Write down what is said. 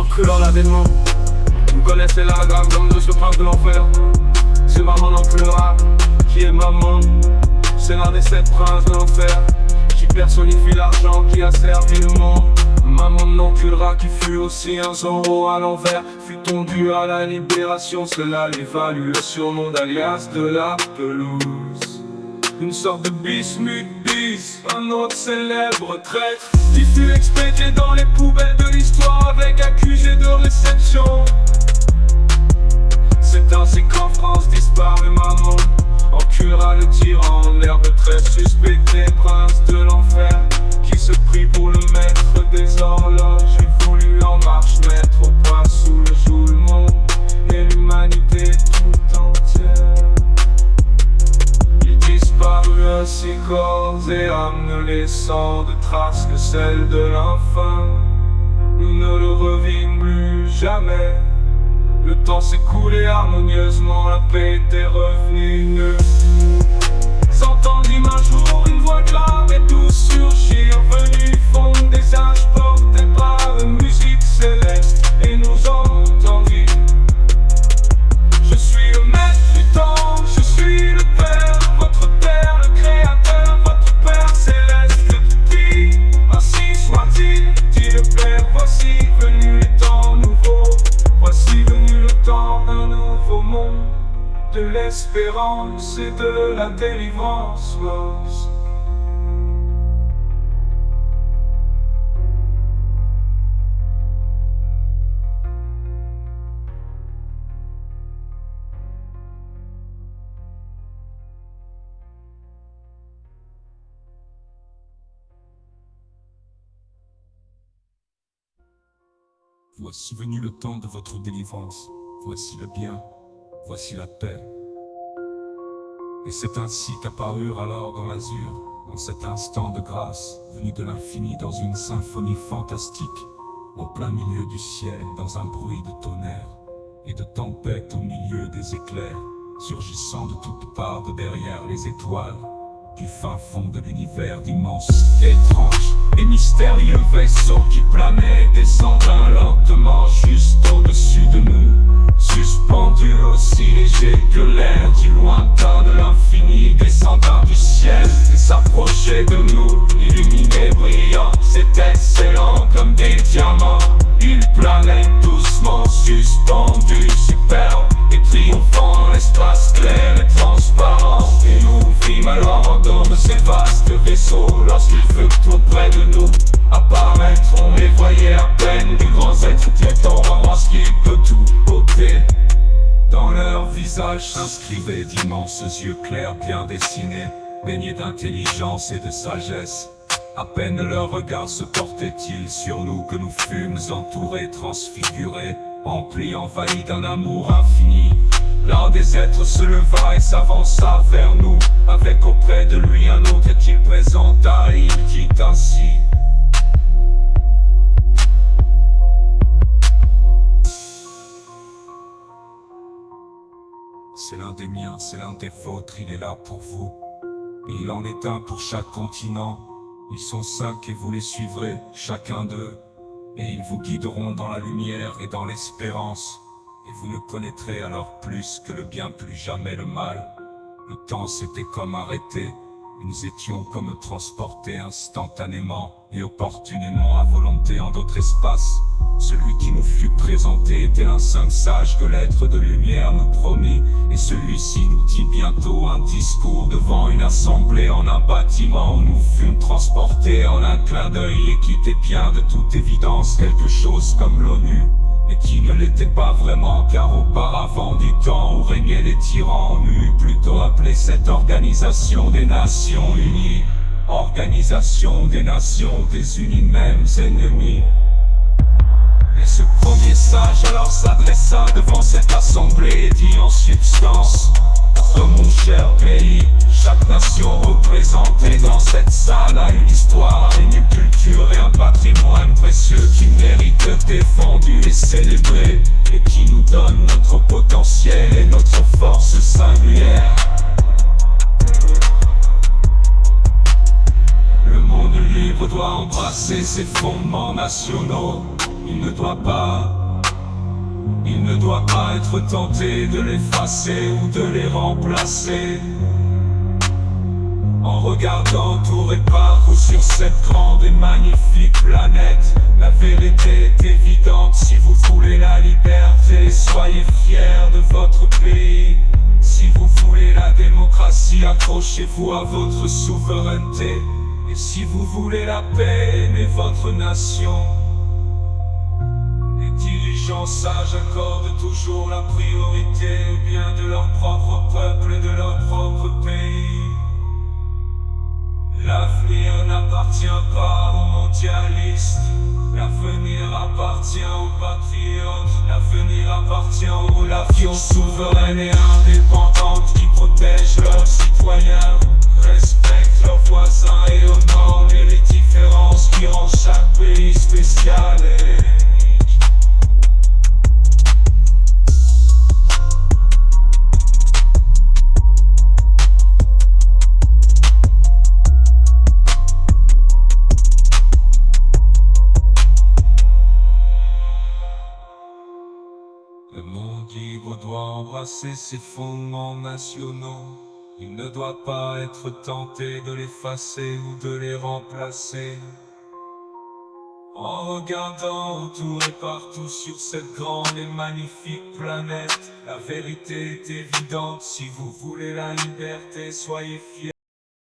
cru dans l'avènement. Vous connaissez la gamme d'homme de ce prince de l'enfer. C'est maman non plus rare, qui est maman. C'est l'un des 7 princes de l'enfer, qui personnifie l'argent qui a servi le monde. Maman non plus rat qui fut aussi un Zorro à l'envers, fut tondu à la libération. Cela lui valut le surnom d'alias de la pelouse. Une sorte de bismuth bis, un autre célèbre traître. Il fut expédié dans les poubelles de l'histoire avec accusé de réception. C'est ainsi qu'en France disparut maman, enculera le tyran, l'herbe très suspecté, prince de l'enfer, qui se prit pour le maître des horloges. Il voulut en marche mettre au point sous le joug le monde et l'humanité tout entière. Il disparut ainsi corps et âme, ne laissant de traces que celles de l'infâme. Nous ne le revîmes plus jamais. Le temps s'écoulait harmonieusement, la paix était revenue. Nous entendîmes un jour une voix claire et douce surgir, venue fondre des âges portés par une musique céleste, et nous entendîmes: je suis le maître du temps, je suis le Père, votre Père, le Créateur, votre Père céleste. Dit, ainsi soit-il, dit le Père, voici venu les temps nouveaux. Voici venu le temps d'un nouveau monde, de l'espérance et de la délivrance. Voici venu le temps de votre délivrance, voici le bien, voici la paix. Et c'est ainsi qu'apparurent alors dans l'azur, dans cet instant de grâce, venu de l'infini dans une symphonie fantastique, au plein milieu du ciel, dans un bruit de tonnerre et de tempête au milieu des éclairs, surgissant de toutes parts de derrière les étoiles, du fin fond de l'univers d'immenses, étranges et mystérieux vaisseaux qui planaient, descendant lentement juste au-dessus de nous, suspendus aussi légers que l'air du lointain de l'infini, descendant du ciel et s'approchaient de nous, illuminés, brillants, c'est excellent comme des diamants. Ils planaient doucement, suspendus, superbes et triomphants dans l'espace clair et transparent. Et nous vîmes alors en dehors de ces vastes vaisseaux, lorsqu'ils furent tout près de nous apparaître, on les voyait à peine, des grands êtres piétons, lorsqu'ils peuvent tout ôter. Dans leurs visages s'inscrivaient d'immenses yeux clairs bien dessinés, baignés d'intelligence et de sagesse. À peine leur regard se portait-il sur nous que nous fûmes entourés, transfigurés, emplis, envahis d'un amour infini. L'un des êtres se leva et s'avança vers nous, avec auprès de lui un autre qu'il présenta, et il dit ainsi: c'est l'un des miens, c'est l'un des vôtres, il est là pour vous. Et il en est un pour chaque continent. Ils sont 5 et vous les suivrez, chacun d'eux. Et ils vous guideront dans la lumière et dans l'espérance. Et vous ne connaîtrez alors plus que le bien, plus jamais le mal. Le temps s'était comme arrêté. Nous étions comme transportés instantanément et opportunément à volonté en d'autres espaces. Celui qui nous fut présenté était un saint sage que l'être de lumière nous promit, et celui-ci nous dit bientôt un discours devant une assemblée en un bâtiment où nous fûmes transportés en un clin d'œil, et qui était bien de toute évidence quelque chose comme l'ONU, et qui ne l'était pas vraiment, car auparavant du temps où régnaient les tyrans, on eût plutôt appelé cette organisation des Nations Unies, organisation des nations désunis mêmes ennemis. Et ce premier sage alors s'adressa devant cette assemblée et dit en substance: mon cher pays, chaque nation représentée dans cette salle a une histoire, une culture et un patrimoine précieux qui mérite d'être défendu et célébré, et qui nous donne notre potentiel et notre force singulière. Le monde libre doit embrasser ses fondements nationaux. Il ne doit pas Il ne doit pas être tenté de l'effacer ou de les remplacer. En regardant tour et partout sur cette grande et magnifique planète, la vérité est évidente. Si vous voulez la liberté, soyez fiers de votre pays. Si vous voulez la démocratie, accrochez-vous à votre souveraineté. Et si vous voulez la paix, aimez votre nation. Les dirigeants sages accordent toujours la priorité au bien de leur propre peuple et de leur propre pays. L'avenir n'appartient pas aux mondialistes. L'avenir appartient aux patriotes. L'avenir appartient aux nations souveraines et indépendantes qui protègent leurs citoyens, respectent leurs voisins et honorent les différences qui rendent chaque pays spécial et unique. Le monde libre doit embrasser ses fondements nationaux. Il ne doit pas être tenté de l'effacer ou de les remplacer. En regardant autour et partout sur cette grande et magnifique planète, la vérité est évidente. Si vous voulez la liberté, soyez fiers.